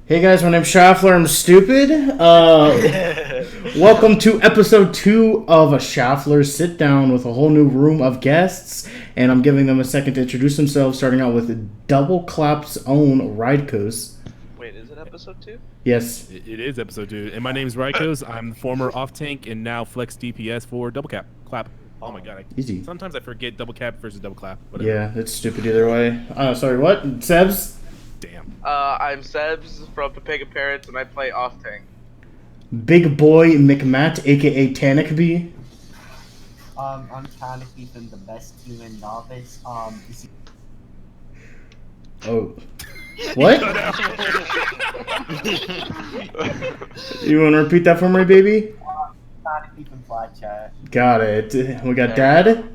Hey guys, my name's Shaffler. I'm stupid. Welcome to episode 2 of a Shaffler Sit-Down with a whole new room of guests. And I'm giving them a second to introduce themselves, starting out with Double Clap's own Rydkos. Wait, is it episode 2? Yes. It is episode 2. And my name's Rydkos. I'm the former off-tank and now flex DPS for Double Clap. Oh my god. Easy. Sometimes I forget Double Cap versus Double Clap. Whatever. Yeah, it's stupid either way. Sorry, what? Sebs? Damn. I'm Sebs from Pepega Parents, and I play off-tank. Big Boy McMatt, a.k.a. Tanikby. I'm Tanikby from the best team in Novice. Oh. What? You want to repeat that for me, baby? Tanikby from Flat Chat. Got it. We got Dad.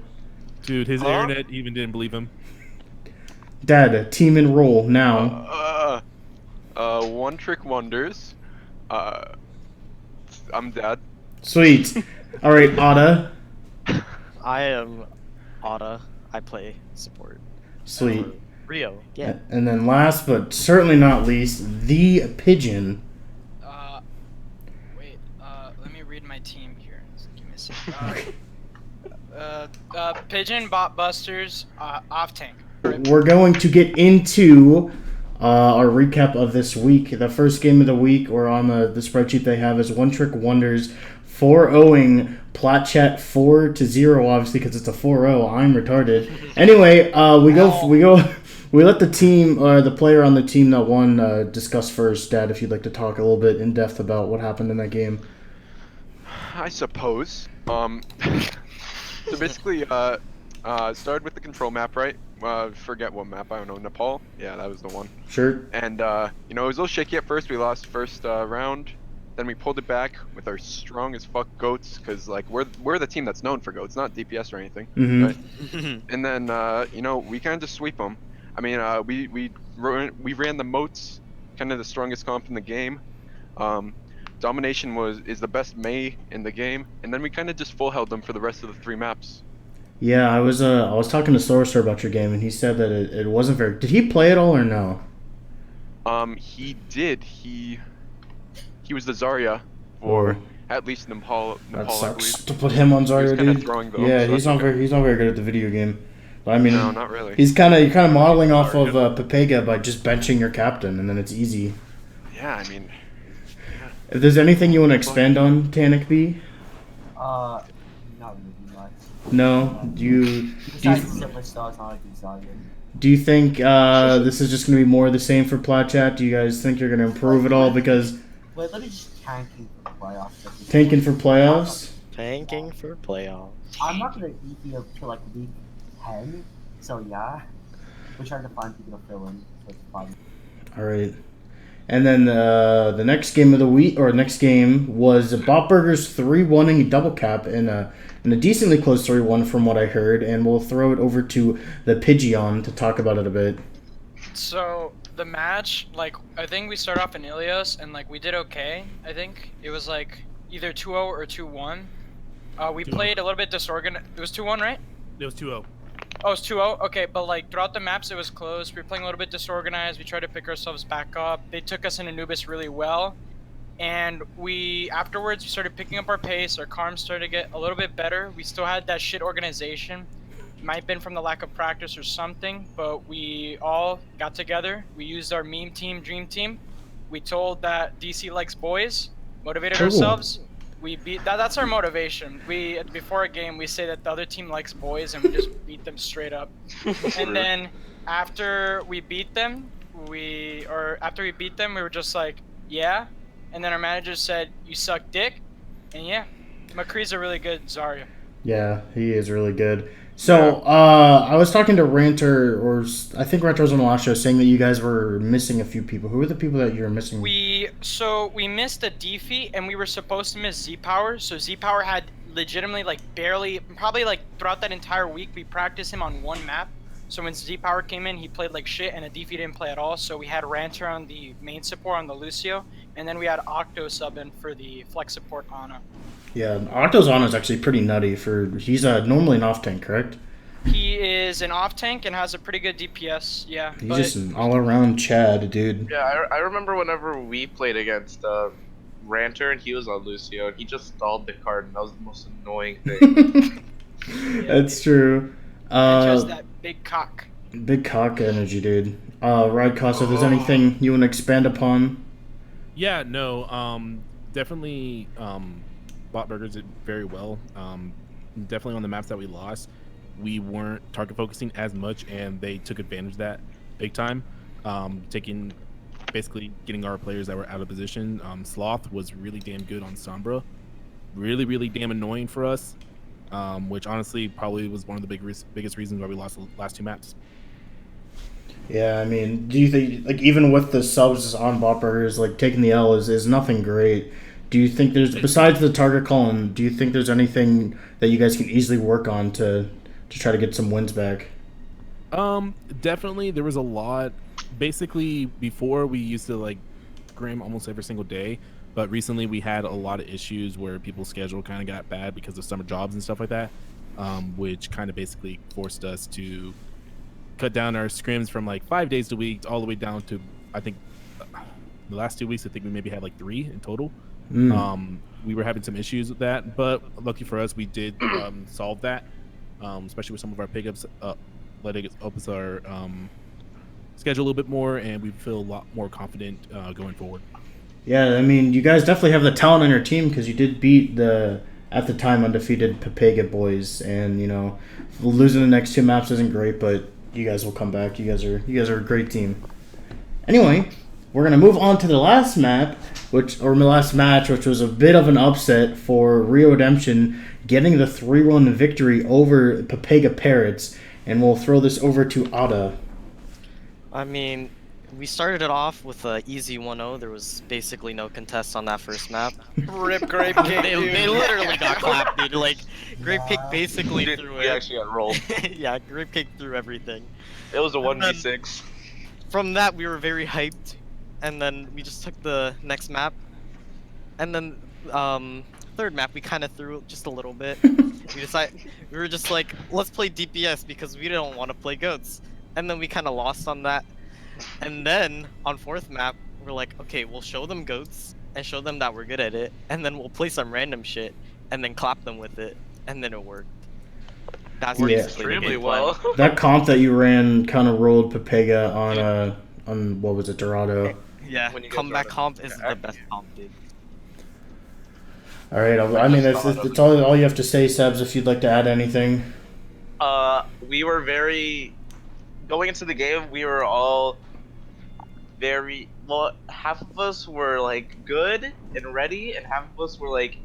Dude, his internet even didn't believe him. Dad, team and roll now. One Trick Wonders. I'm Dad. Sweet. All right, Ada. I am Otta. I play support. Sweet. Rio. Yeah. And then last but certainly not least, the Pigeon. Wait. Let me read my team here. Give me a second. Pigeon, Bot Busters, Off Tank. We're going to get into our recap of this week. The first game of the week, or on the spreadsheet they have, is One Trick Wonders 4-0ing Platchat 4-0, obviously because it's a 4-0. I'm retarded. Anyway, we let the team, the player on the team that won, discuss first. Dad, if you'd like to talk a little bit in depth about what happened in that game. I suppose. So basically, started with the control map, right? Forget what map, I don't know, Nepal? Yeah, that was the one. Sure. And, it was a little shaky at first. We lost first round. Then we pulled it back with our strong as fuck goats, because, like, we're the team that's known for goats, not DPS or anything. Mm-hmm. Right? And then, we kind of just sweep them. I mean, we ran the moats, kind of the strongest comp in the game. Domination is the best Mei in the game, and then we kind of just full held them for the rest of the 3 maps. Yeah, I was talking to Sorcerer about your game, and he said that it wasn't very. Did he play at all or no? He did. He was the Zarya for at least Nepal. That I sucks believe. to put him on Zarya, kinda dude. throwing, though, Yeah, so he's not very good at the video game. But I mean, No, not really. You're kind of modeling off of Pepega by just benching your captain, and then it's easy. Yeah, I mean. If there's anything you want to expand on, Tanikby? Not really much. No. Besides Silver Stars, I like Zarya. Do you think this is just going to be more of the same for Platchat? Do you guys think you're going to improve at all? Because Wait, let me just tanking for playoffs. tanking for playoffs? Tanking for playoffs. I'm not gonna eat you till like week 10, so yeah. We're trying to find people to fill in, so it's fun. All right. And then the next game of the week, or next game, was Botburgers 3-1ing Double Cap in a decently close 3-1 from what I heard. And we'll throw it over to the Pigeon to talk about it a bit. So the match, like, I think we started off in Ilios, and like we did okay. I think it was like either 2-0 or 2-1. We played a little bit disorganized. It was 2-1, right? It was 2-0. Oh, it's 2-0? Okay, but like throughout the maps it was close. We were playing a little bit disorganized. We tried to pick ourselves back up. They took us in Anubis really well. And afterwards we started picking up our pace. Our comms started to get a little bit better. We still had that shit organization. Might have been from the lack of practice or something, but we all got together. We used our meme team, dream team. We told that DC likes boys, motivated ourselves. We beat that's our motivation. Before a game we say that the other team likes boys and we just beat them straight up. And then after we beat them, we were just like, yeah. And then our manager said, "You suck dick." And yeah, McCree's a really good Zarya. Yeah, he is really good. So, I was talking to Ranter, or I think Ranter was on the last show, saying that you guys were missing a few people. Who were the people that you were missing? We missed a defeat, and we were supposed to miss Z-Power. So Z-Power had legitimately, like, barely, probably, like, throughout that entire week, we practiced him on one map. So when Z-Power came in, he played like shit, and a defeat didn't play at all. So we had Ranter on the main support on the Lucio, and then we had Octo sub in for the flex support Ana. Yeah, Octo's Ana is actually pretty nutty. He's normally an off tank, correct? He is an off tank and has a pretty good DPS. Yeah, He's but just an all-around Chad, dude. Yeah, I remember whenever we played against Ranter and he was on Lucio and he just stalled the card and that was the most annoying thing. That's true. and just that big cock. Big cock energy, dude. Ride cost, if there's anything you want to expand upon? Yeah, no, definitely, bot burgers did very well. Definitely on the maps that we lost, we weren't target focusing as much, and they took advantage of that big time. Basically getting our players that were out of position. Sloth was really damn good on Sombra. Really damn annoying for us, which honestly probably was one of the biggest reasons why we lost the last 2 maps. Yeah, I mean, do you think, like, even with the subs on bot burgers, like, taking the L is nothing great. Do you think there's, besides the target calling, do you think there's anything that you guys can easily work on to try to get some wins back? Definitely there was a lot. Basically, before we used to like grim almost every single day, but recently we had a lot of issues where people's schedule kind of got bad because of summer jobs and stuff like that, which kind of basically forced us to cut down our scrims from like 5 days a week all the way down to, I think, the last 2 weeks I think we maybe had like 3 in total. We were having some issues with that, but lucky for us we did solve that, especially with some of our pickups, letting us up our schedule a little bit more, and we feel a lot more confident going forward. Yeah, I mean, you guys definitely have the talent on your team because you did beat the, at the time, undefeated Papega boys, and, you know, losing the next 2 maps isn't great, but you guys will come back. You guys are a great team. Anyway, we're gonna move on to the last map, last match, which was a bit of an upset for Rio Redemption, getting the 3-1 victory over Papega Parrots, and we'll throw this over to Ada. I mean, we started it off with an easy 1-0. There was basically no contest on that first map. Rip Grape Cake, They literally got clapped, dude. Like, Grape Cake basically threw We it. actually got rolled. Yeah, Grape Cake threw everything. It was a 1v6. From that, we were very hyped, and then we just took the next map. And then, third map, we kind of threw just a little bit. We were just like, let's play DPS because we don't want to play goats. And then we kind of lost on that. And then on 4th map, we're like, okay, we'll show them goats and show them that we're good at it, and then we'll play some random shit and then clap them with it, and then it worked. That's basically the Extremely game plan. well. That comp that you ran kind of rolled Papega on what was it, Dorado? Yeah, When you get comeback Jordan. comp is the best comp, dude. All right, I mean, it's all you have to say, Sebs, if you'd like to add anything. We were very going into the game. We were all very well. Half of us were like good and ready, and half of us were like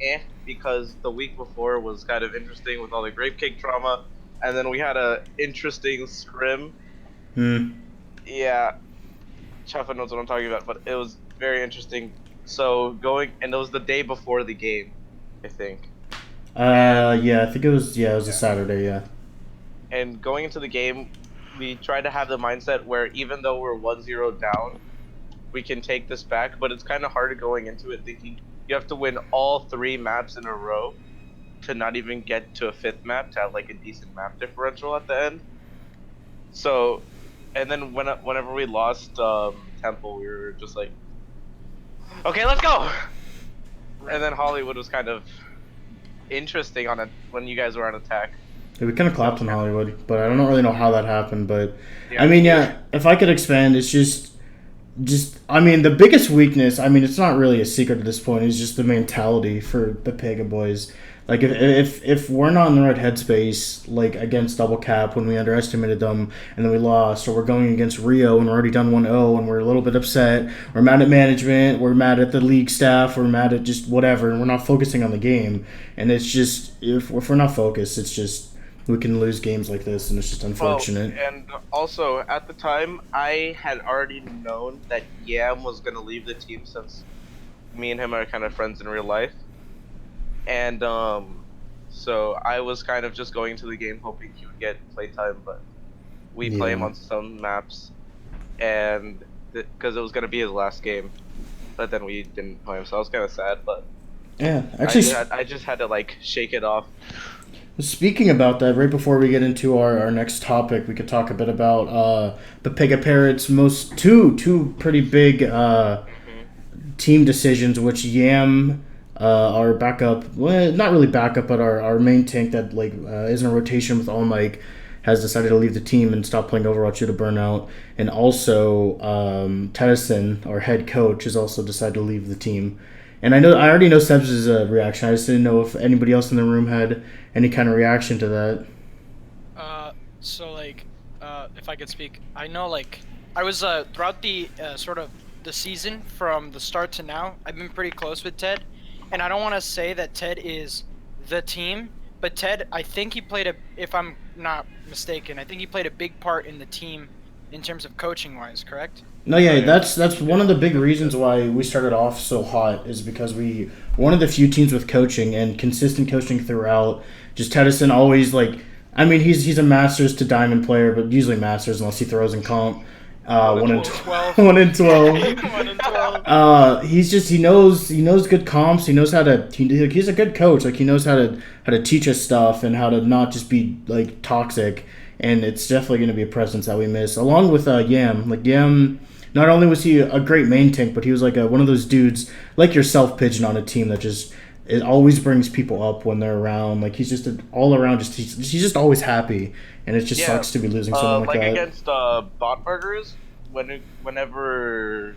because the week before was kind of interesting with all the grape cake drama, and then we had a interesting scrim. Yeah, Chaffa knows what I'm talking about, but it was very interesting. So and it was the day before the game, I think. Yeah, I think it was a Saturday, yeah. And going into the game, we tried to have the mindset where even though we're 1-0 down, we can take this back, but it's kind of hard going into it thinking you have to win all 3 maps in a row to not even get to a 5th map to have like a decent map differential at the end. So, and then whenever we lost Temple, we were just like, okay, let's go! And then Hollywood was kind of interesting when you guys were on attack. Yeah, we kind of clapped on Hollywood, but I don't really know how that happened. But Yeah. I mean, yeah, if I could expand, it's just I mean, the biggest weakness. I mean, it's not really a secret at this point. Is just the mentality for the Pega boys. Like if we're not in the right headspace, like against Double Cap when we underestimated them and then we lost, or we're going against Rio and we're already done 1-0 and we're a little bit upset, we're mad at management, we're mad at the league staff, we're mad at just whatever, and we're not focusing on the game. And it's just if we're not focused, it's just we can lose games like this, and it's just unfortunate. Well, and also at the time, I had already known that Yam was gonna leave the team since me and him are kind of friends in real life. And so I was kind of just going to the game hoping he would get playtime, but we play him on some maps, and because it was gonna be his last game, but then we didn't play him, so I was kind of sad. But Yeah, actually, I just had to like shake it off. Speaking about that, right before we get into our next topic, we could talk a bit about Papega Parrot's two pretty big team decisions, which Yam, our backup, well, not really backup, but our main tank that is in a rotation with All Mike, has decided to leave the team and stop playing Overwatch due to burnout. And also, Tedison, our head coach, has also decided to leave the team. And I already know Seb's reaction. I just didn't know if anybody else in the room had any kind of reaction to that. If I could speak, I know, I was, throughout the, sort of the season from the start to now, I've been pretty close with Ted. And I don't want to say that Ted is the team, but Ted, I think he played if I'm not mistaken, I think he played a big part in the team in terms of coaching-wise, correct? No, yeah, that's one of the big reasons why we started off so hot is because we one of the few teams with coaching and consistent coaching throughout. Just Tedison always he's a Masters to Diamond player, but usually Masters unless he throws in comp. 1 in 12. 1 in 12. 1 in 12. He knows good comps. He knows how to. He's a good coach. He knows how to teach us stuff and how to not just be toxic. And it's definitely going to be a presence that we miss, along with Yam. Yam, not only was he a great main tank, but he was one of those dudes like yourself, Pigeon, on a team that it always brings people up when they're around. He's just all around. He's just always happy, and it just sucks to be losing someone like that. Against Bot Burgers, whenever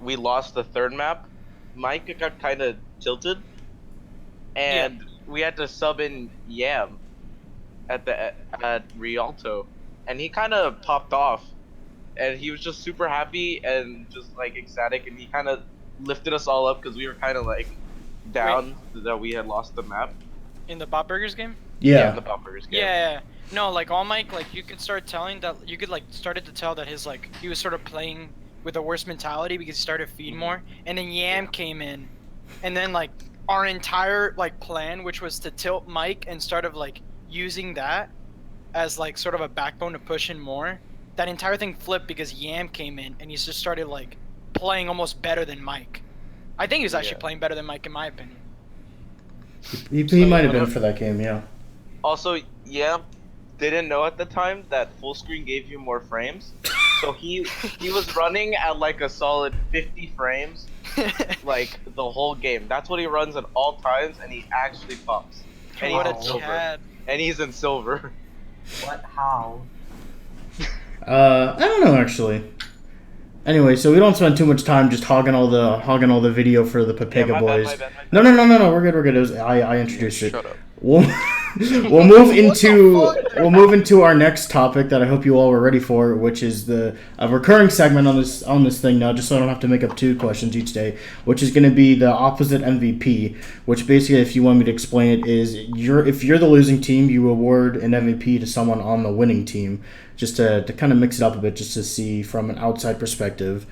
we lost the third map, Mike got kind of tilted, and we had to sub in Yam at Rialto, and he kind of popped off, and he was just super happy and just ecstatic, and he kind of lifted us all up because we were kind of down that we had lost the map in the Bot Burgers game. Yeah, in the Bot Burgers game. Yeah. No, All Mike, you could start telling that you could started to tell that his he was sort of playing with a worse mentality because he started to feed more, and then Yam came in, and then our entire plan, which was to tilt Mike and start of using that as sort of a backbone to push in more, that entire thing flipped because Yam came in and he's just started playing almost better than Mike. I think he was actually playing better than Mike in my opinion. He might have been for that game, yeah. Also, Yam didn't know at the time that full screen gave you more frames, so he was running at a solid 50 frames the whole game. That's what he runs at all times, and he actually pops. And What he's a in silver. Chad. And he's in silver. What? How? I don't know actually. Anyway, so we don't spend too much time just hogging all the video for the Papega boys. My bad. No, we're good. I introduced it. Shut up. We'll move into our next topic that I hope you all were ready for, which is a recurring segment on this thing now, just so I don't have to make up 2 questions each day, which is going to be the opposite MVP, which basically, if you want me to explain it, is if you're the losing team, you award an MVP to someone on the winning team, just to kind of mix it up a bit, just to see from an outside perspective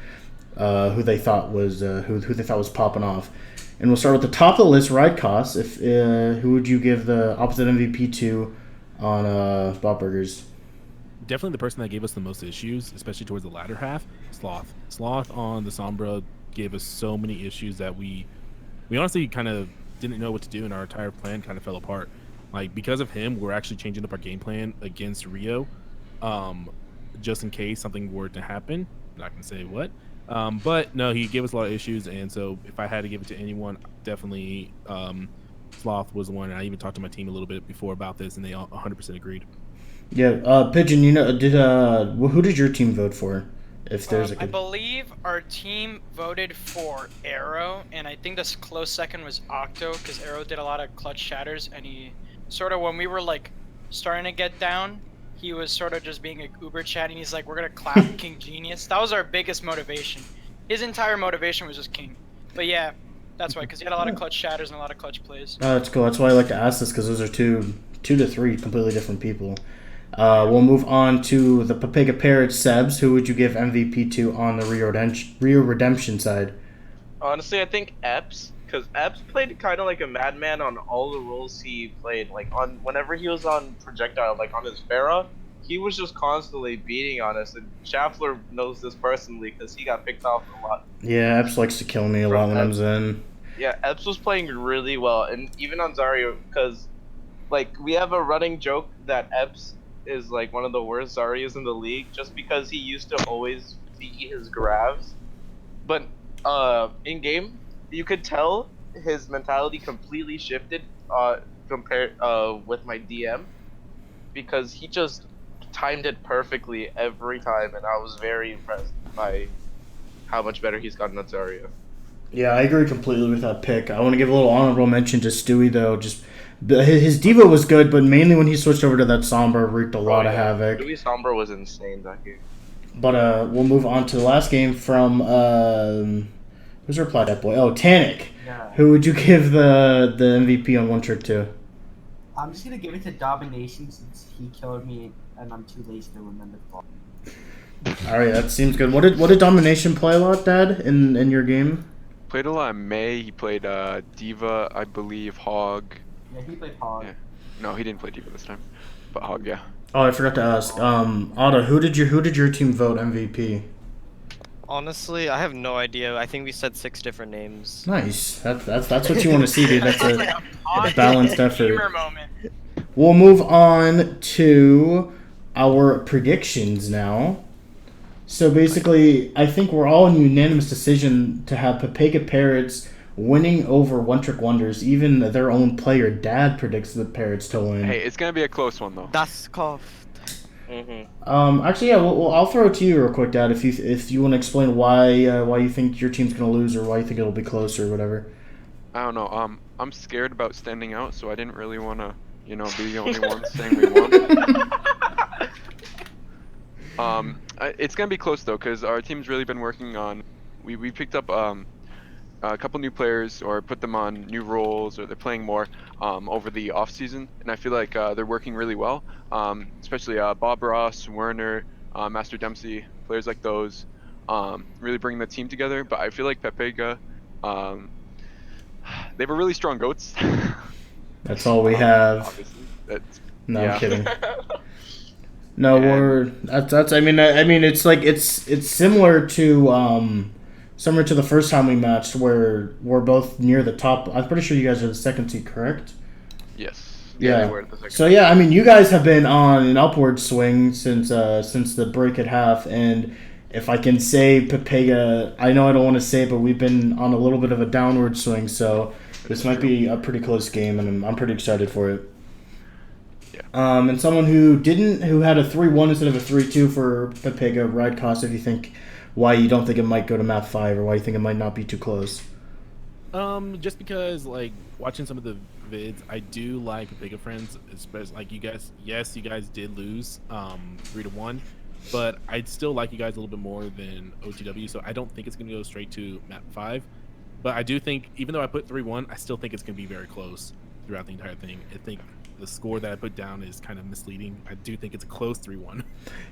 who they thought was popping off. And we'll start with the top of the list, Ride Costs. Who would you give the opposite MVP to on Bot Burgers? Definitely the person that gave us the most issues, especially towards the latter half, Sloth. Sloth on the Sombra gave us so many issues that we honestly kind of didn't know what to do, and our entire plan kind of fell apart. Because of him, we're actually changing up our game plan against Rio, just in case something were to happen. I'm not going to say what. But no, he gave us a lot of issues, and so if I had to give it to anyone, definitely Sloth was the one. I even talked to my team a little bit before about this, and they 100% agreed. Yeah, Pigeon, who did your team vote for? If there's I believe our team voted for Arrow, and I think the close second was Octo, because Arrow did a lot of clutch shatters, and he sort of, when we were starting to get down, he was sort of just being a uber chatting. He's like, we're gonna clap King Genius. That was our biggest motivation. His entire motivation was just King. But yeah, that's why, because he had a lot of clutch shatters and a lot of clutch plays. Oh, that's cool. That's why I like to ask this, because those are two to three completely different people. We'll move on to the Papega Parrot Sebs. Who would you give MVP to on the Rio Redemption side? Honestly, I think Epps, because Epps played kind of like a madman on all the roles he played. Whenever he was on projectile, on his Pharah, he was just constantly beating on us. And Shaffler knows this personally because he got picked off a lot. Yeah, Epps likes to kill me a lot when I'm Zen. Yeah, Epps was playing really well, and even on Zarya, because like we have a running joke that Epps is like one of the worst Zaryas in the league just because he used to always beat his grabs. But in game, you could tell his mentality completely shifted compared with my DM because he just timed it perfectly every time, and I was very impressed by how much better he's gotten at Zarya. Yeah, I agree completely with that pick. I want to give a little honorable mention to Stewie, though. Just his Diva was good, but mainly when he switched over to that Sombra, wreaked a lot of havoc. Louis Sombra was insane that game. But we'll move on to the last game from who's our Platypus boy? Oh, Tanic. Yeah. Who would you give the MVP on One Trick to? I'm just gonna give it to Domination since he killed me and I'm too lazy to remember the ball. All right, that seems good. What did Domination play a lot, Dad, in your game? Played a lot of May. He played Diva, I believe, Hog. Yeah, he played Hog. Yeah. No, he didn't play Diva this time, but Hog, yeah. Oh, I forgot to ask. Otto, who did your team vote MVP? Honestly, I have no idea. I think we said 6 different names. Nice. That's what you want to see, dude. That's a balanced effort. Gamer moment. We'll move on to our predictions now. So basically, I think we're all in unanimous decision to have Pepega Parrots winning over One Trick Wonders. Even their own player, Dad, predicts the Parrots to win. Hey, it's gonna be a close one though. That's coughed. Mm-hmm. Actually, yeah. Well, I'll throw it to you real quick, Dad. If you want to explain why you think your team's gonna lose or why you think it'll be close or whatever. I don't know. I'm scared about standing out, so I didn't really want to, be the only one saying we won. It's gonna be close though, cause our team's really been working on. We picked up a couple new players or put them on new roles or they're playing more over the off season, and I feel like they're working really well. Especially Bob Ross, Werner, Master Dempsey, players like those, really bring the team together. But I feel like Pepega, they have a really strong goats. That's all we have. Obviously, No, yeah. I'm kidding. No, that's. I mean, it's like it's similar to the first time we matched, where we're both near the top. I'm pretty sure you guys are the second seed, correct? Yes. Yeah. They were at the second. So yeah, I mean, you guys have been on an upward swing since the break at half, and if I can say Pepega, I know I don't want to say it, but we've been on a little bit of a downward swing. So this might be a pretty close game, and I'm pretty excited for it. Yeah. And someone who had a 3-1 instead of a 3-2 for Pepega, Ride Cost, if you think why you don't think it might go to map 5 or why you think it might not be too close. Just because like watching some of the vids, I do like Pepega Friends, especially like you guys. Yes, you guys did lose 3-1, but I'd still like you guys a little bit more than OTW. So I don't think it's gonna go straight to map 5. But I do think, even though I put 3-1, I still think it's gonna be very close throughout the entire thing. I think the score that I put down is kind of misleading. I do think it's a close 3-1.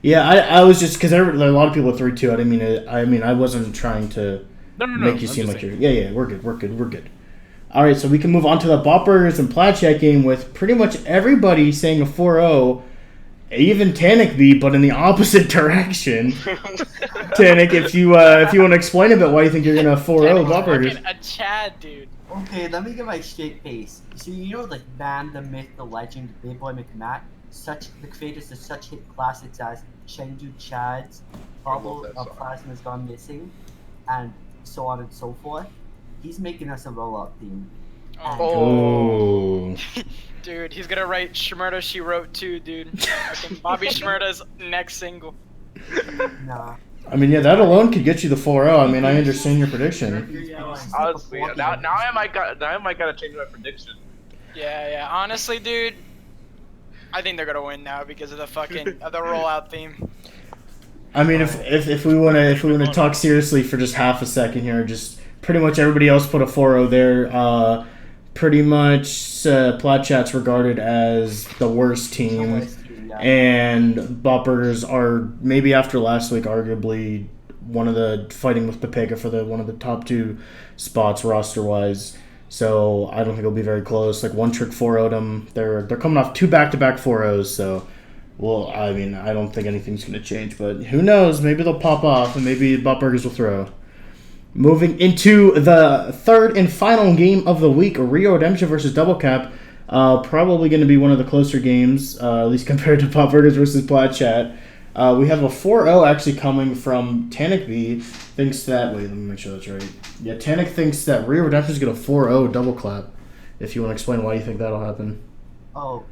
Yeah, I was just because a lot of people are 3-2. I didn't mean it. I mean, I wasn't trying to make you seem like you're. Yeah, we're good. All right, so we can move on to the Boppers and Platchet game with pretty much everybody saying a 4-0. Even Tanic beat, but in the opposite direction. Tanic, if you want to explain a bit why you think you're gonna 4-0 Boppers. Fucking a Chad, dude. Okay, let me get my straight face. So like Man, the Myth, the Legend, Big Boy McMatt, the creators of such hit classics as Chengdu Chads, Bubble that of song. Plasma's Gone Missing, and so on and so forth. He's making us a roll-up team. Oh. Dude, he's gonna write Shmurda She Wrote too, dude. Fucking Bobby Shmurda's next single. Nah. I mean, yeah, that alone could get you the 4-0. I mean, I understand your prediction. Honestly, now I might gotta change my prediction. Yeah. Honestly, dude, I think they're gonna win now because of the fucking of the rollout theme. I mean, if we want to talk seriously for just half a second here, just pretty much everybody else put a 4-0 there. Pretty much Platchat's regarded as the worst team, and Boppers are maybe after last week arguably one of the fighting with Pepega for one of the top 2 spots roster wise. So I don't think it'll be very close. Like One Trick 4-0'd them. They're coming off 2 back-to-back 4-0s, so. Well, I mean, I don't think anything's going to change, but who knows? Maybe they'll pop off, and maybe Buttburgers will throw. Moving into the third and final game of the week, Rio Redemption versus Double Cap. Probably going to be one of the closer games, at least compared to Pop Burgers versus Plat Chat. We have a 4-0 actually coming from Tannic B. Thinks that... Wait, let me make sure that's right. Yeah, Tannic thinks that Rio Redemption is going to 4-0 double clap. If you want to explain why you think that'll happen. Oh,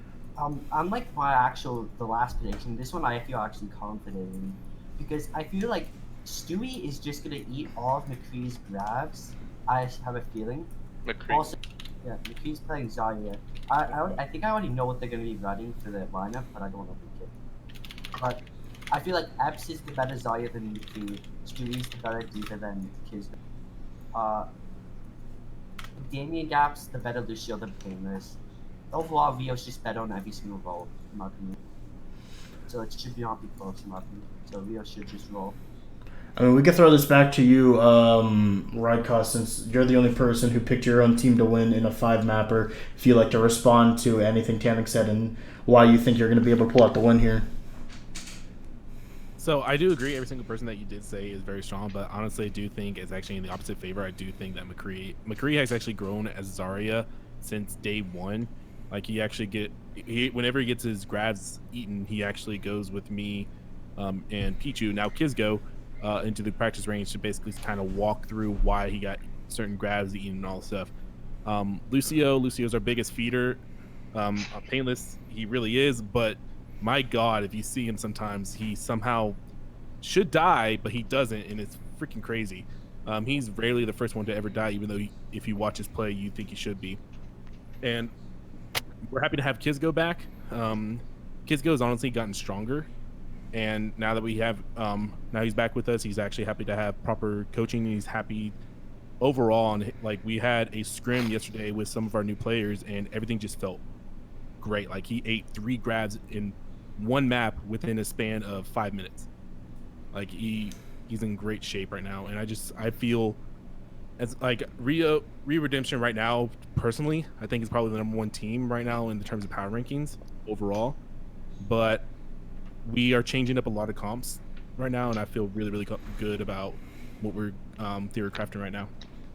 unlike the last prediction, this one I feel actually confident in. Because I feel like Stewie is just going to eat all of McCree's grabs. I have a feeling. McCree. Also, yeah, McCree's playing Zarya. I think I already know what they're going to be running for the lineup, but I don't want to pick it. But I feel like Epps is the better Zarya than McCree. Stewie's the better Diva than Kismet. Damien Gap's the better Lucio than Painless. Overall, Rio's just better on every single role, in my opinion. So it should not be close, in my opinion. So Rio should just roll. I mean, we could throw this back to you, Rydcos, since you're the only person who picked your own team to win in a 5-mapper. If you'd like to respond to anything Tannic said and why you think you're going to be able to pull out the win here. So I do agree. Every single person that you did say is very strong, but honestly, I do think it's actually in the opposite favor. I do think that McCree has actually grown as Zarya since day one. Like whenever he gets his grabs eaten, he actually goes with me and Pichu. Now Kizgo into the practice range to basically kind of walk through why he got certain grabs eaten and all stuff. Lucio's our biggest feeder. Painless, he really is, but my God, if you see him sometimes, he somehow should die, but he doesn't, and it's freaking crazy. He's rarely the first one to ever die, even though if you watch his play, you think he should be. And we're happy to have Kizgo back. Kizgo has honestly gotten stronger, and now that we have, now he's back with us, he's actually happy to have proper coaching, and he's happy overall. And like, we had a scrim yesterday with some of our new players, and everything just felt great. Like, he ate 3 grabs in one map within a span of 5 minutes. Like, he's in great shape right now, and I feel as like Rio Redemption right now, personally, I think is probably the #1 team right now in terms of power rankings overall. But we are changing up a lot of comps right now, and I feel really, really good about what we're theory crafting right now.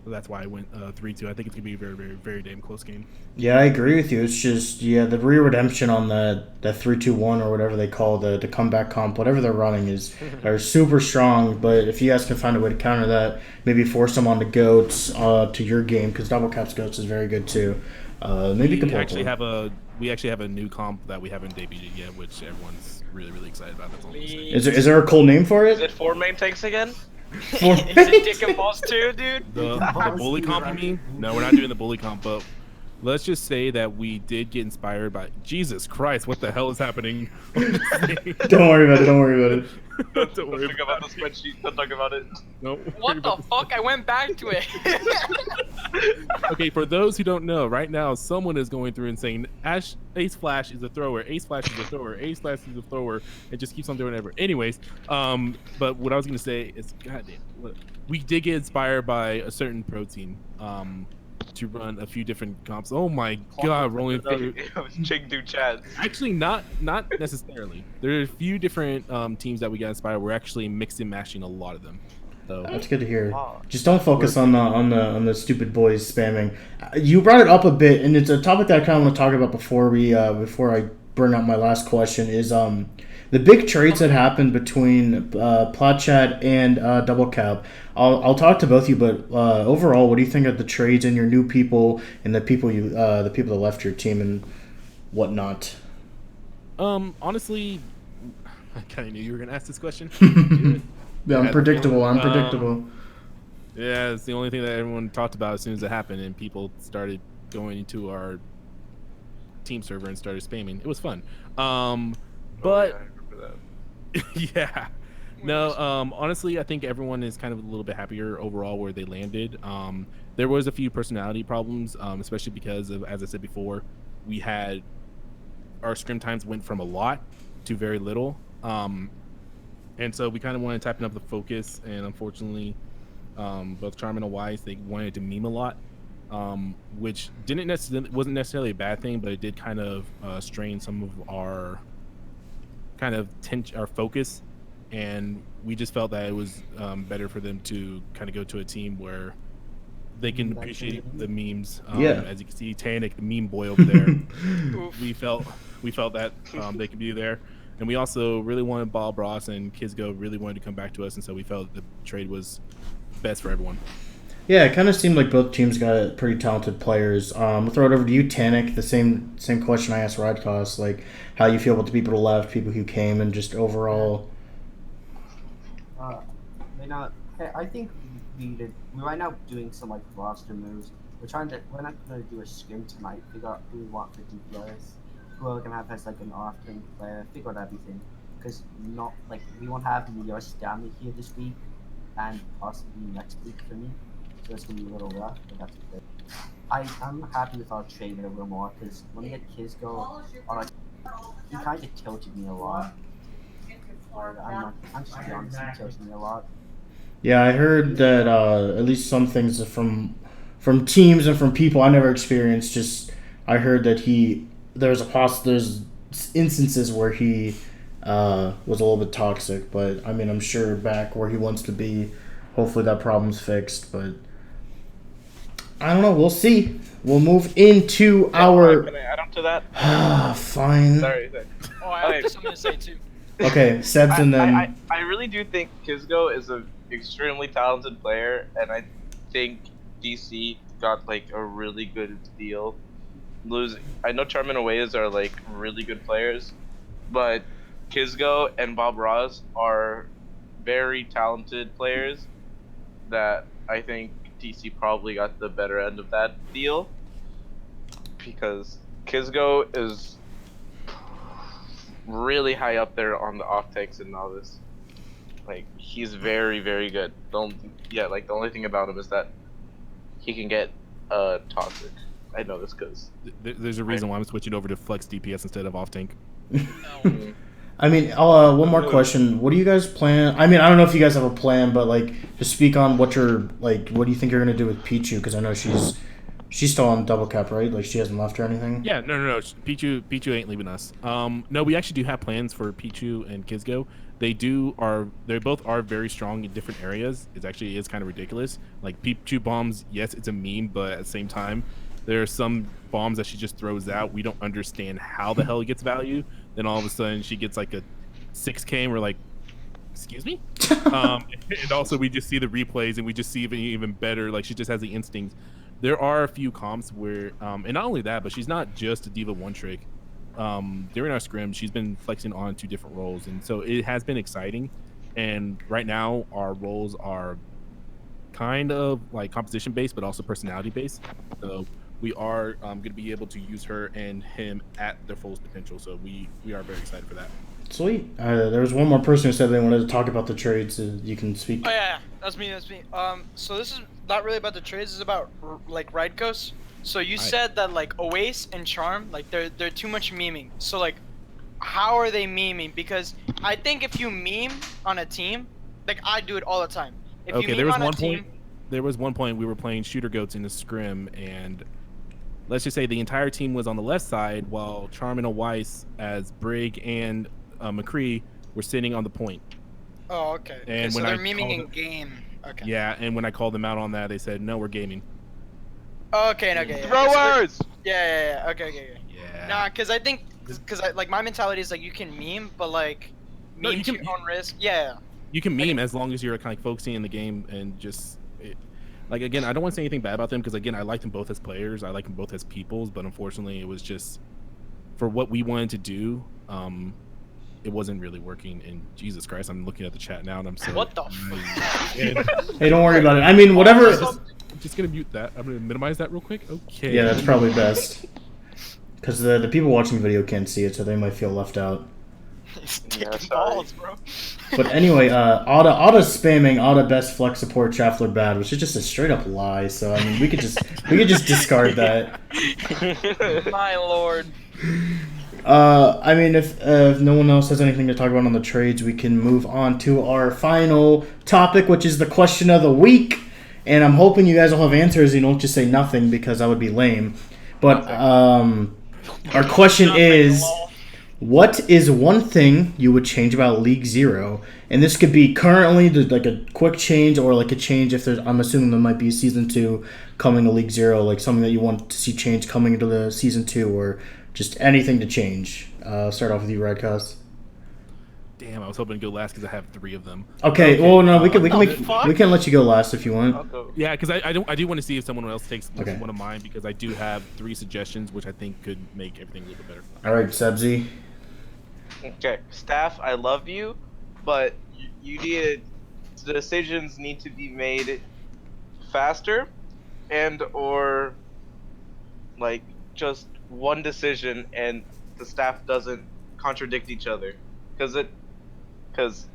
So that's why I went 3-2. I think it's gonna be a very, very, very damn close game. Yeah, I agree with you. It's just, the Rio Redemption on the 3-2-1 or whatever they call the comeback comp, whatever they're running are super strong. But if you guys can find a way to counter that, maybe force them on the goats to your game, because Double Caps goats is very good too. Maybe we actually have a new comp that we haven't debuted yet, which everyone's really, really excited about. That's all I'm saying. Is there a cool name for it? Is it 4 main tanks again? Is it Dick and Balls too, dude? The bully comp, you mean? No, we're not doing the bully comp, but let's just say that we did get inspired by... Jesus Christ, what the hell is happening? Don't worry about it. Don't worry about it. Don't worry about the spreadsheet. Don't talk about it. Nope. What the fuck? I went back to it. Okay, for those who don't know, right now someone is going through and saying Ace Flash is a thrower, Ace Flash is a thrower, Ace Flash is a thrower. It just keeps on doing it ever. Anyways, but what I was gonna say is, goddamn, we did get inspired by a certain protein to run a few different comps. Oh my God, rolling through. It was Chengdu Chad. Actually, not necessarily. There are a few different teams that we got inspired. We're actually mixing and mashing a lot of them. So That's good to hear. Just don't focus on the stupid boys spamming. You brought it up a bit, and it's a topic that I kind of want to talk about before I bring up my last question. Is the big trades that happened between Plat Chat and Double Cap. I'll talk to both of you, but overall, what do you think of the trades and your new people and the people that left your team and whatnot? Honestly, I kind of knew you were gonna ask this question. Yeah, I'm predictable. Yeah, it's the only thing that everyone talked about as soon as it happened, and people started going into our team server and started spamming. It was fun. But I remember that. yeah. No, honestly, I think everyone is kind of a little bit happier overall where they landed. There was a few personality problems, especially because of, as I said before, we had our scrim times went from a lot to very little. And so we kind of wanted to tighten up the focus, and unfortunately, both Charmin and Wise, they wanted to meme a lot, which wasn't necessarily a bad thing, but it did kind of strain some of our our focus, and we just felt that it was better for them to kind of go to a team where they can appreciate the memes. Yeah. As you can see, Tanik, the meme boy over there. Oof. we felt that they could be there, and we also really wanted Bob Ross and Kizgo really wanted to come back to us, and so we felt the trade was best for everyone. Yeah, it kind of seemed like both teams got pretty talented players. We'll throw it over to you, Tanik. The same question I asked Rodcos, like how you feel about the people who left, people who came, and just overall. I think we're right now doing some like roster moves. We're not gonna do a scrim tonight. Figure out who we want for DPS, who are gonna have as like an off-turn player. Figure out everything, because not like we won't have your Stanley here this week, and possibly next week for me. So it's gonna be a little rough, but that's okay. I'm happy with our trade a little more, because when we get Kizgo, he kind of tilted me a lot. I'm just gonna be honest, he tilted me a lot. Yeah, I heard that at least some things from teams and from people I never experienced. Just I heard that there's instances where he was a little bit toxic, but I mean I'm sure back where he wants to be, hopefully that problem's fixed. But I don't know. We'll see. We'll move into our. Can I add on to that? Fine. Sorry. Oh, I have something to say too. Okay, Sebs and then. I really do think Kizgo is an extremely talented player, and I think DC got like a really good deal. I know Charmin Aways are like really good players, but Kizgo and Bob Ross are very talented players that I think DC probably got the better end of that deal, because Kizgo is really high up there on the off takes and novice. Like he's very, very good. The only thing about him is that he can get toxic. I know this because there's a reason why I'm switching over to flex DPS instead of off tank. I mean, one more question. What do you guys plan? I mean, I don't know if you guys have a plan, but like, to speak on what do you think you're gonna do with Pichu? Because I know she's still on double cap, right? Like she hasn't left or anything. Yeah, no. Pichu ain't leaving us. No, we actually do have plans for Pichu and Kizgo. They both are very strong in different areas. It's kind of ridiculous. Like Pichu bombs, yes, it's a meme, but at the same time, there are some bombs that she just throws out. We don't understand how the hell it gets value. Then all of a sudden she gets like a 6K and we're like, excuse me? And also we just see the replays and we just see even better. Like she just has the instincts. There are a few comps where, and not only that, but she's not just a diva one trick. During our scrim, she's been flexing on 2 different roles. And so it has been exciting. And right now our roles are kind of like composition based, but also personality based. So we are going to be able to use her and him at their fullest potential. So we are very excited for that. Sweet. There was one more person who said they wanted to talk about the trades. You can speak. Oh yeah, that's me. So this is not really about the trades. It's about like ride coasts. So you said that like Oasis and Charm, like they're too much memeing. So like, how are they memeing? Because I think if you meme on a team, like I do it all the time. If you there was meme on one a team, point. There was one point we were playing shooter goats in the scrim, and let's just say the entire team was on the left side, while Charm and Weiss as Brig and McCree were sitting on the point. Oh, okay. And so when they're I memeing in called game. Okay. Yeah, and when I called them out on that, they said, "No, we're gaming." Okay. Yeah. Throwers! Yeah. Okay. Yeah. Nah, because I think, like my mentality is like you can meme, but like No, meme to your own risk. Yeah. You can meme as long as you're kind of focusing in the game and just like, again, I don't want to say anything bad about them because again, I like them both as players, I like them both as peoples, but unfortunately, it was just for what we wanted to do. It wasn't really working. And Jesus Christ, I'm looking at the chat now and I'm so. What the? Hey, don't worry about it. I mean, whatever. I'm just gonna mute that. I'm gonna minimize that real quick. Okay. Yeah, that's probably best. Because the people watching the video can't see it, so they might feel left out. He's taking balls, bro. But anyway, Otta's spamming Otta best flex support Shaffler bad, which is just a straight up lie. So I mean, we could just discard that. My lord. I mean, if no one else has anything to talk about on the trades, we can move on to our final topic, which is the question of the week. And I'm hoping you guys will have answers. You don't just say nothing because that would be lame. But our question is, What is one thing you would change about League Zero? And this could be currently like a quick change or like a change if there's. I'm assuming there might be a season 2 coming to League Zero, like something that you want to see change coming into the season 2, or just anything to change. Start off with you, Redcast. Damn, I was hoping to go last because I have 3 of them. Okay, well, no, we can fuck? we can let you go last if you I'll want. go. Yeah, because I do want to see if someone else takes Okay. one of mine, because I do have 3 suggestions, which I think could make everything a little bit better. All right, Sebzi. Okay, staff, I love you, but you need the decisions need to be made faster, and or like just one decision, and the staff doesn't contradict each other, because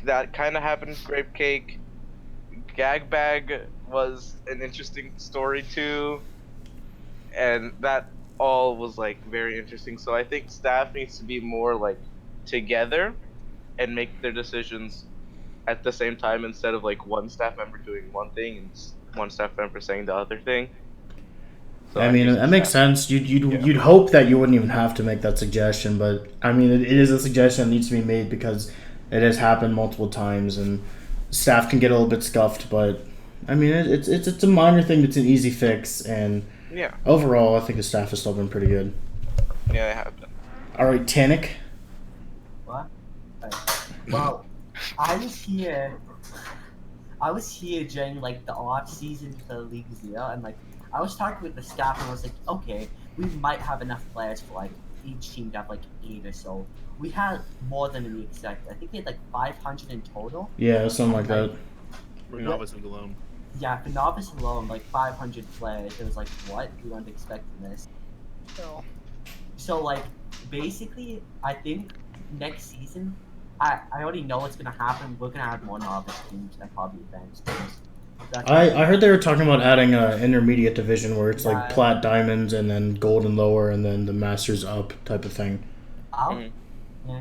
that kind of happened with Grape Cake. Gag Bag was an interesting story too, and that all was like very interesting. So I think staff needs to be more like together and make their decisions at the same time, instead of like one staff member doing one thing and one staff member saying the other thing. So I mean, think that makes staff- sense. You'd hope that you wouldn't even have to make that suggestion, but I mean, it is a suggestion that needs to be made because it has happened multiple times, and staff can get a little bit scuffed. But I mean, it's a minor thing that's an easy fix, and Yeah, overall, I think the staff has still been pretty good. yeah, it happened. All right, Tannic. What? Well, I was here during like the off season for League Zero, and like I was talking with the staff, and I was like, okay, we might have enough players for like each team to have like 8 or so. We had more than we expected. I think we had like 500 in total. Yeah, something like that. For Novice League alone. Yeah, for novice alone, like 500 players. It was like, what? We weren't expecting this. So like, basically, I think next season, I already know what's gonna happen. We're gonna have more novice teams and probably advanced teams. I heard they were talking about adding an intermediate division where it's like Yeah. plat, diamonds, and then gold and lower, and then the masters up type of thing. Mhm. Yeah.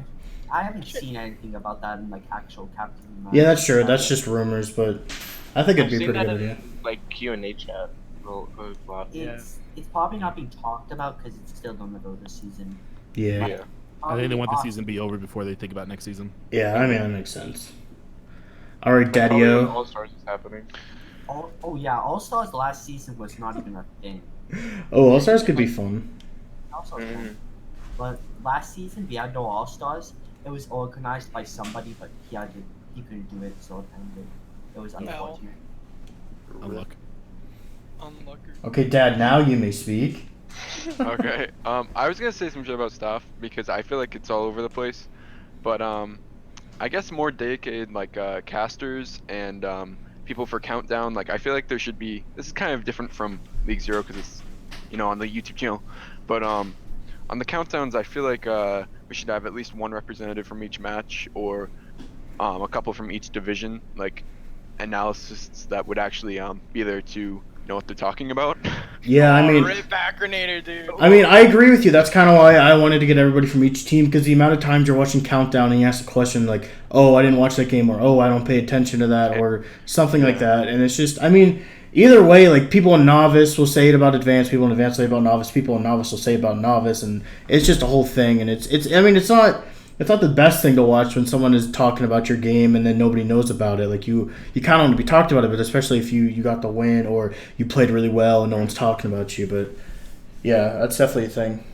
I haven't seen anything about that in like actual Captain. Yeah, that's true. That's just rumors, but I think it'd I've be a seen pretty that good in idea. like Q&A chat a lot. It's probably not being talked about because it's still gonna go this season. Yeah. Yeah. I think they want the Awesome. season to be over before they think about next season. Yeah, I mean, that makes sense. All right, Probably when Daddy-O. All Stars is happening. Oh yeah, All Stars last season was not even a thing. Oh, All Stars could be fun. Also, Mhm. but last season we had no All Stars. It was organized by somebody, but he couldn't do it, so it ended. It was unfortunate. Unluck. Unlucky. Okay, Dad, now you may speak. Okay. I was gonna say some shit about staff because I feel like it's all over the place, but I guess more dedicated like casters and people for countdown. Like I feel like there should be. This is kind of different from League Zero because it's on the YouTube channel, but on the countdowns I feel like we should have at least one representative from each match or a couple from each division, like analysts that would actually be there to know what they're talking about. Yeah, I mean, Rip Backgrenator, dude. I mean, I agree with you. That's kind of why I wanted to get everybody from each team, because the amount of times you're watching Countdown and you ask a question like, "Oh, I didn't watch that game," or "Oh, I don't pay attention to that," or something like that, and it's just, I mean, either way, like people in Novice will say it about Advanced, people in Advanced say about Novice, people in Novice will say about Novice, and it's just a whole thing, and it's. I mean, it's not the best thing to watch when someone is talking about your game and then nobody knows about it. Like you kind of want to be talked about it, but especially if you got the win or you played really well and no one's talking about you. But yeah, that's definitely a thing.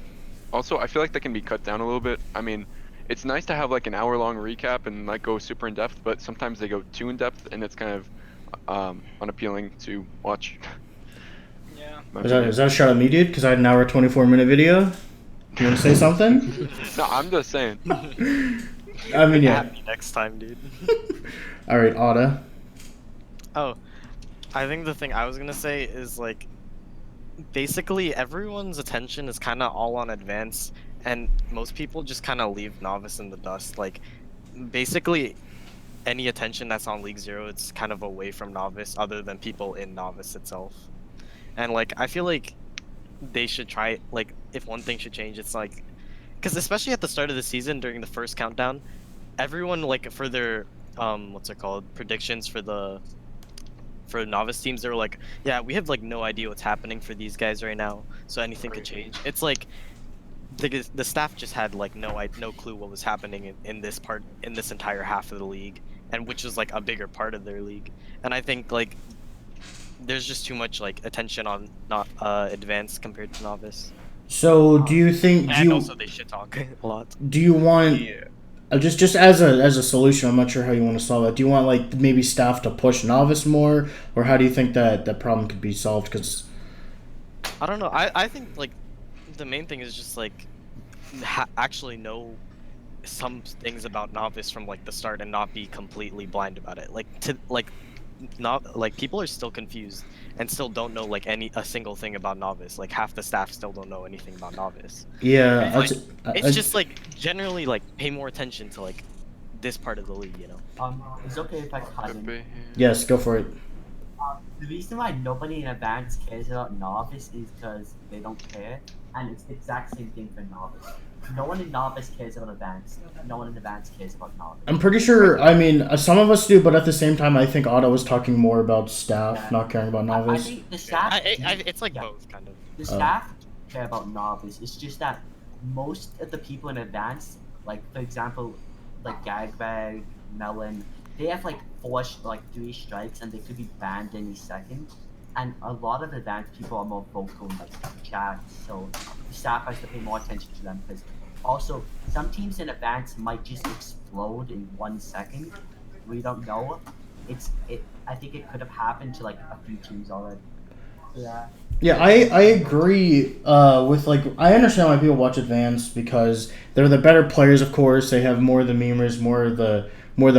Also, I feel like that can be cut down a little bit. I mean, it's nice to have like an hour-long recap and like go super in depth, but sometimes they go too in depth and it's kind of unappealing to watch. Yeah. Is that a shot at me, dude? Because I had an hour 24-minute video. You want to say something? No, I'm just saying. I mean, yeah. At me next time, dude. All right, Otta. Oh, I think the thing I was gonna say is like, basically everyone's attention is kind of all on Advance, and most people just kind of leave Novice in the dust. Like, basically, any attention that's on League Zero, it's kind of away from Novice, other than people in Novice itself. And like, I feel like they should try, like, if one thing should change, it's like, because especially at the start of the season during the first countdown, everyone, like, for their what's it called, predictions for novice teams, they were like, yeah, we have like no idea what's happening for these guys right now, so anything could change. It's like the staff just had like no clue what was happening in this entire half of the league, and which is like a bigger part of their league. And I think like there's just too much like attention on not advanced compared to novice. So do you think? And also they shit talk a lot. Do you want just as a solution? I'm not sure how you want to solve that. Do you want like maybe staff to push novice more, or how do you think that problem could be solved? Because I don't know. I think like the main thing is just like actually know some things about novice from like the start and not be completely blind about it. Not like people are still confused and still don't know like a single thing about novice. Like half the staff still don't know anything about novice. Yeah, like, it's just like generally like pay more attention to like this part of the league, you know. It's okay if I cut in. Yes, go for it. The reason why nobody in advanced cares about novice is because they don't care, and it's the exact same thing for novice. No one in novice cares about advanced. No one in advanced cares about novice. I'm pretty sure. I mean, some of us do, but at the same time, I think Otto was talking more about staff not caring about I novice. think the staff. It's like both kind of. The staff care about novice. It's just that most of the people in advanced, like for example, like Gagbag, Melon, they have like 3 strikes and they could be banned any second. And a lot of advanced people are more vocal in like chat, so the staff has to pay more attention to them because also some teams in advanced might just explode in 1 second. We don't know. I think it could have happened to like a few teams already. Yeah. Yeah, I agree with like I understand why people watch advanced because they're the better players, of course. They have more of the memers, more of the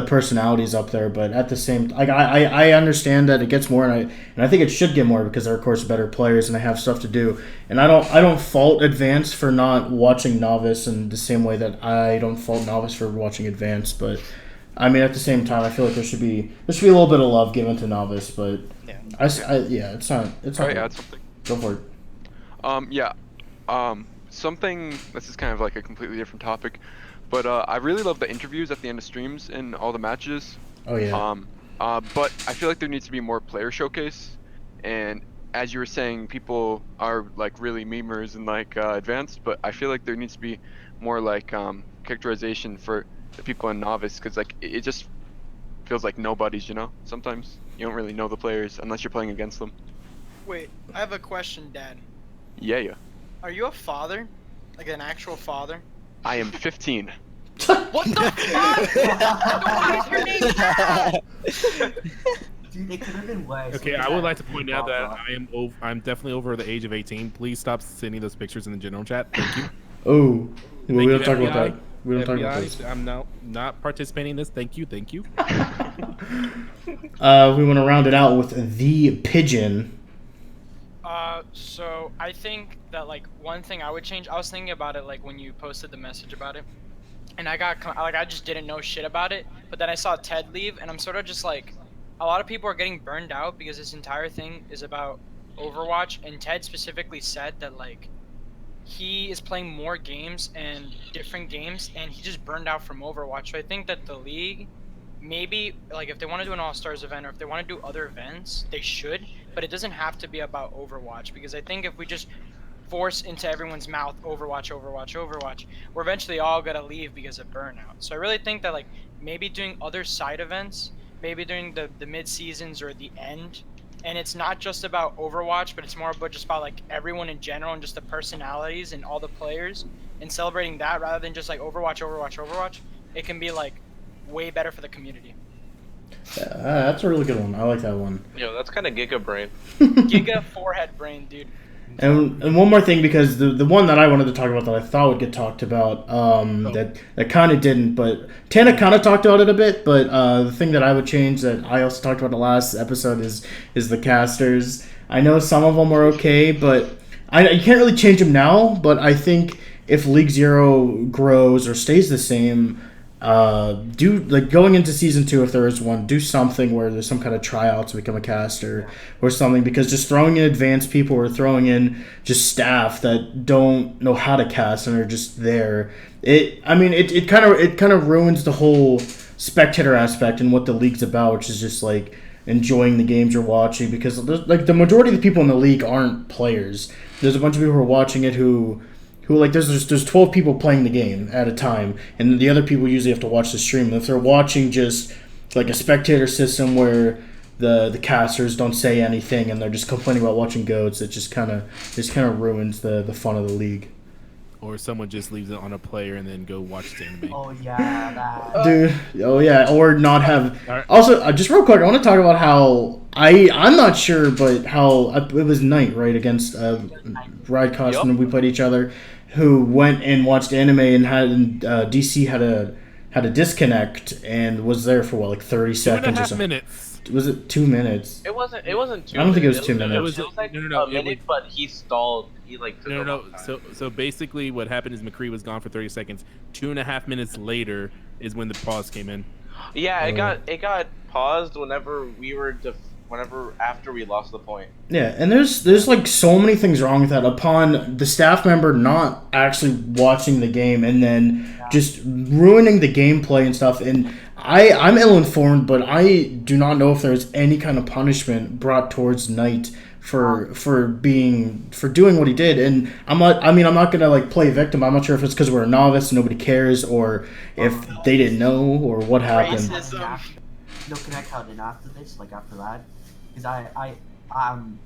personalities up there, but at the same like I understand that it gets more and I think it should get more because they're of course better players and they have stuff to do. And I don't fault advanced for not watching novice in the same way that I don't fault novice for watching advanced, but I mean at the same time I feel like there should be a little bit of love given to novice, but it's not add something. Go for it. Something, this is kind of like a completely different topic, but I really love the interviews at the end of streams in all the matches. Oh yeah. But I feel like there needs to be more player showcase, and as you were saying, people are like really memers and like advanced, but I feel like there needs to be more like characterization for the people in novice, because like it just feels like nobodies, you know. Sometimes you don't really know the players unless you're playing against them. Wait, I have a question, Dad. Yeah. Are you a father? Like an actual father? I am 15. What the fuck? Why is your name Dad? Dude, it could have been worse. Okay, I would like to point out that I'm definitely over the age of 18. Please stop sending those pictures in the general chat. Thank you. Oh, we don't talk FBI. about that. We don't talk about this. I'm not participating in this. Thank you. We want to round it out with the pigeon. So I think that like one thing I would change. I was thinking about it like when you posted the message about it, and I just didn't know shit about it. But then I saw Ted leave, and I'm sort of just like, a lot of people are getting burned out because this entire thing is about Overwatch, and Ted specifically said that like he is playing more games and different games, and he just burned out from Overwatch. So I think that the league, maybe like if they want to do an All-Stars event or if they want to do other events, they should, but it doesn't have to be about Overwatch, because I think if we just force into everyone's mouth Overwatch, we're eventually all gonna leave because of burnout. So I really think that like maybe doing other side events, maybe during the mid seasons or the end, and it's not just about Overwatch, but it's more about just about like everyone in general and just the personalities and all the players, and celebrating that rather than just like Overwatch. It can be like way better for the community. That's a really good one. I like that one. Yo, that's kind of Giga brain. Giga forehead brain, dude. And one more thing, because the one that I wanted to talk about that I thought would get talked about, that kind of didn't, but Tana kind of talked about it a bit, but the thing that I would change that I also talked about the last episode is the casters. I know some of them are okay, but you can't really change them now, but I think if League Zero grows or stays the same, do like going into season 2, if there is one, do something where there's some kind of tryout to become a caster or something, because just throwing in advanced people or throwing in just staff that don't know how to cast and are just there, it kind of ruins the whole spectator aspect and what the league's about, which is just like enjoying the games you're watching, because like the majority of the people in the league aren't players. There's a bunch of people who are watching it who who like there's 12 people playing the game at a time, and the other people usually have to watch the stream. And if they're watching just like a spectator system where the casters don't say anything and they're just complaining about watching goats, it just kind of ruins the fun of the league. Or someone just leaves it on a player and then go watch the anime. Oh yeah, that. Dude, oh yeah, or not have. Also, just real quick, I want to talk about how I'm not sure, but how it was Knight right against Ride Cost when we played each other, who went and watched anime and had DC had a disconnect and was there for what, like 30 seconds or something. 2.5 minutes. Was it 2 minutes? It wasn't 2 minutes. I don't think it was 2 minutes. It was like a minute, but he stalled. He like took a long time. So basically, what happened is McCree was gone for 30 seconds. 2.5 minutes later is when the pause came in. Yeah, it got paused whenever after we lost the point. Yeah, and there's like so many things wrong with that. Upon the staff member not actually watching the game and then just ruining the gameplay and stuff. And I'm ill-informed, but I do not know if there's any kind of punishment brought towards Knight for doing what he did. And I'm not gonna like play victim. I'm not sure if it's because we're a novice and nobody cares, or if they didn't know, or what happened. No, connect how then after this, like after that, because I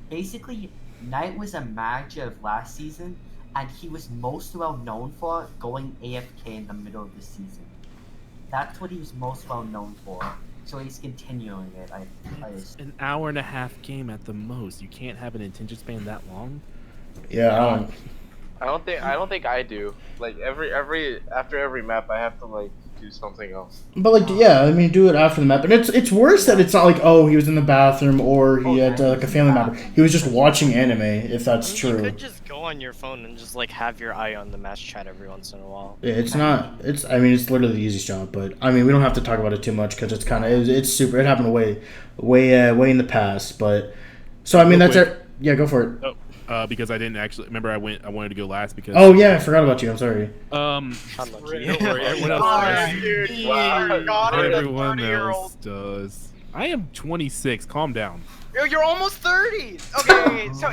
basically Knight was a manager of last season, and he was most well known for going AFK in the middle of the season. That's what he was most well known for. So he's continuing it. It's an hour and a half game at the most. You can't have an attention span that long. Yeah, I don't think I do. Like after every map, I have to like do something else. But like, yeah, I mean, do it after the map. And it's worse that it's not like, oh, he was in the bathroom or he had like a family member. He was just watching anime, if that's true. You could just go on your phone and just like have your eye on the match chat every once in a while. Yeah, it's literally the easiest job. But I mean, we don't have to talk about it too much because it's kind of it's super. It happened way in the past. But so I mean, that's it. Yeah, go for it. Because I didn't actually remember. I wanted to go last because. Oh yeah, I forgot about you. I'm sorry. Don't worry, everyone else does. I am 26. Calm down. You're almost 30. Okay, so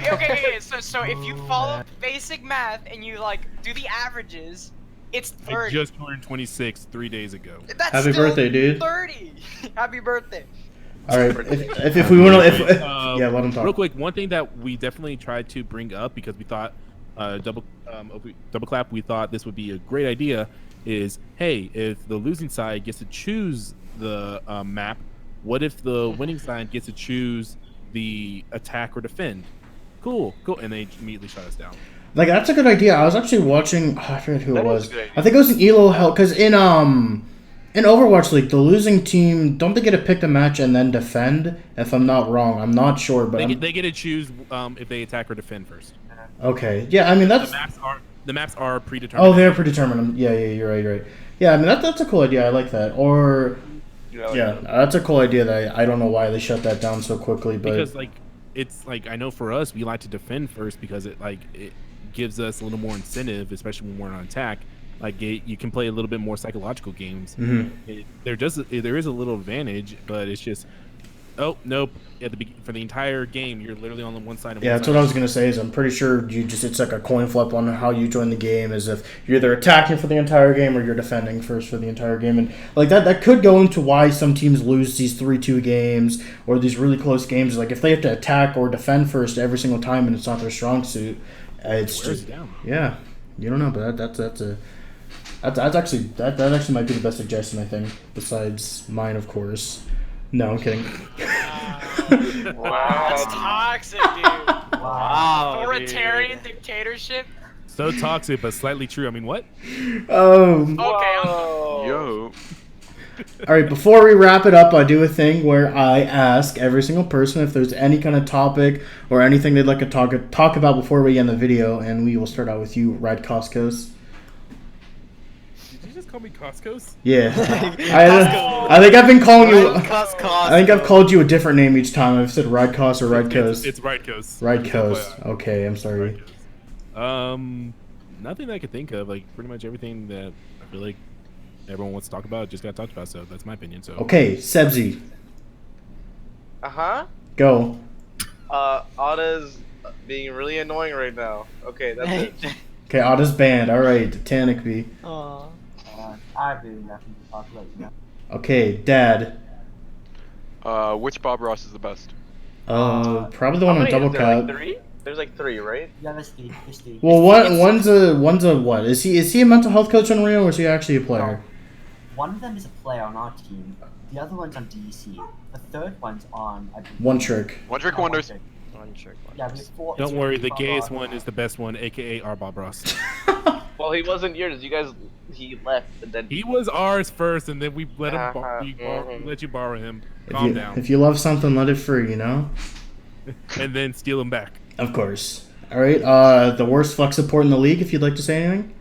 if you follow basic math and you like do the averages, it's 30. I just turned 26 3 days ago. That's Happy still birthday, dude. 30. Happy birthday. All right, if we want to, yeah, let him talk. Real quick, one thing that we definitely tried to bring up because we thought double clap, we thought this would be a great idea. Is hey, if the losing side gets to choose the map, what if the winning side gets to choose the attack or defend? Cool, and they immediately shut us down. Like that's a good idea. I was actually watching. I forget who it was. I think it was an Elo Hell because in Overwatch League, the losing team, don't they get to pick the match and then defend? If I'm not wrong, I'm not sure, but they get to choose if they attack or defend first. Okay, yeah, I mean that's the maps are predetermined. Oh, they're predetermined. Yeah, you're right. Yeah, I mean that's a cool idea. I like that. Or that's a cool idea. That I don't know why they shut that down so quickly, but because like it's like I know for us we like to defend first because it gives us a little more incentive, especially when we're on attack. Like you can play a little bit more psychological games. Mm-hmm. There is a little advantage, but it's just nope. For the entire game, you're literally on the one side. Yeah, that's what I was gonna say. Is I'm pretty sure it's like a coin flip on how you join the game. Is if you're either attacking for the entire game or you're defending first for the entire game, and like that could go into why some teams lose these 3-2 games or these really close games. Like if they have to attack or defend first every single time and it's not their strong suit, it's just yeah. You don't know, but that actually might be the best suggestion, I think, besides mine, of course. No, I'm kidding. Wow, that's toxic, dude. Wow. Authoritarian dictatorship. So toxic, but slightly true. I mean, what? Okay. Yo. All right, before we wrap it up, I do a thing where I ask every single person if there's any kind of topic or anything they'd like to talk about before we end the video, and we will start out with you, Ride Costco's. Call me Costco's? Yeah. I think I've been calling you. I think I've called you a different name each time. I've said Ride Cost or Ride Coast. It's Ride Coast. Ride Coast. Okay, I'm sorry. Nothing that I could think of. Like pretty much everything that I feel like everyone wants to talk about just got talked about. So that's my opinion. So okay, Sebzi. Go. Otta's being really annoying right now. Okay, that's it. Okay, Otto's banned. All right, Tanikby. Aw. I have really nothing to talk about now. Okay, Dad. Which Bob Ross is the best? Probably the How one on many double is there? Like cap. 3? There's like 3, right? Yeah, let's see. Let's see. Well, one's a what? Is he a mental health coach on Rio, or is he actually a player? No. One of them is a player on our team. The other one's on DC. The third one's on. I believe- One trick. One Trick no, Wonders. Trick. One trick. Yeah, we have 4. Don't it's worry, really the Bob gayest Ross. one is the best one, aka our Bob Ross. Well, he wasn't yours. You guys, he left, and then He was ours first, and then we let him. Uh-huh. We let you borrow him. Calm down, If you love something, let it free. You know. and then steal him back. Of course. All right. The worst flex support in the league. If you'd like to say anything.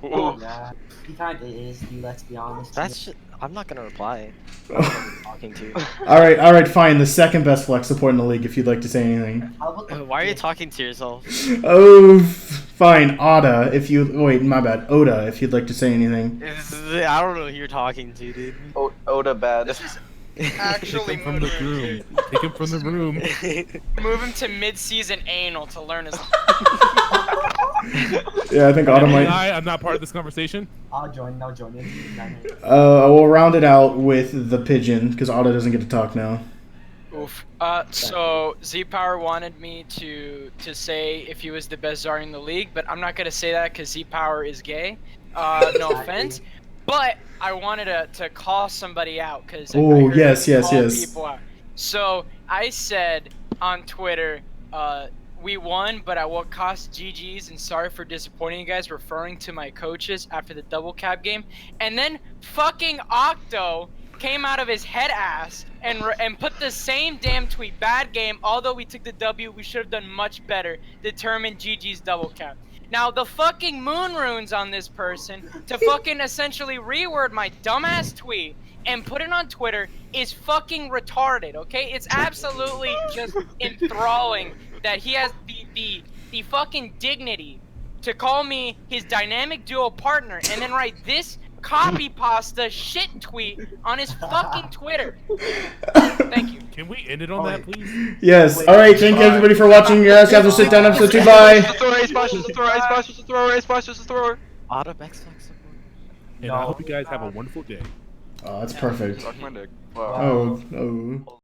Ooh. Yeah, he kind of is. Let's be honest. That's just, I'm not gonna reply. I'm talking to. All right. Fine. The second best flex support in the league. If you'd like to say anything. How about the Why are you fifth? talking to yourself? Oh, fine. Oda. If you wait, my bad. Oda. If you'd like to say anything. I don't know who you're talking to, dude. Oda bad. Actually, Take him from the room. Take him from the room. move him to mid-season anal to learn his. Yeah, I think Oda might. I'm not part of this conversation. I'll join. In. We'll round it out with the pigeon because Oda doesn't get to talk now. Oof. So Z Power wanted me to say if he was the best Zarya in the league, but I'm not gonna say that because Z Power is gay. No offense, but I wanted to call somebody out because. Oh, yes. People out. So I said on Twitter, we won, but at what cost? GG's, and sorry for disappointing you guys, referring to my coaches after the double cap game. And then fucking Octo came out of his head ass and put the same damn tweet. Bad game, although we took the W, we should have done much better. Determined GG's double cap. Now the fucking moon runes on this person to fucking essentially reword my dumbass tweet and put it on Twitter is fucking retarded, okay? It's absolutely just enthralling that he has the fucking dignity to call me his dynamic duo partner and then write this copy pasta shit tweet on his fucking Twitter. Thank you. Can we end it on that, please? Yes. All right. Thank you everybody for watching. You guys have to sit down. Episode 2. Bye. Auto X flex support. And I hope you guys have a wonderful day. Oh, that's perfect. Suck my dick. Oh.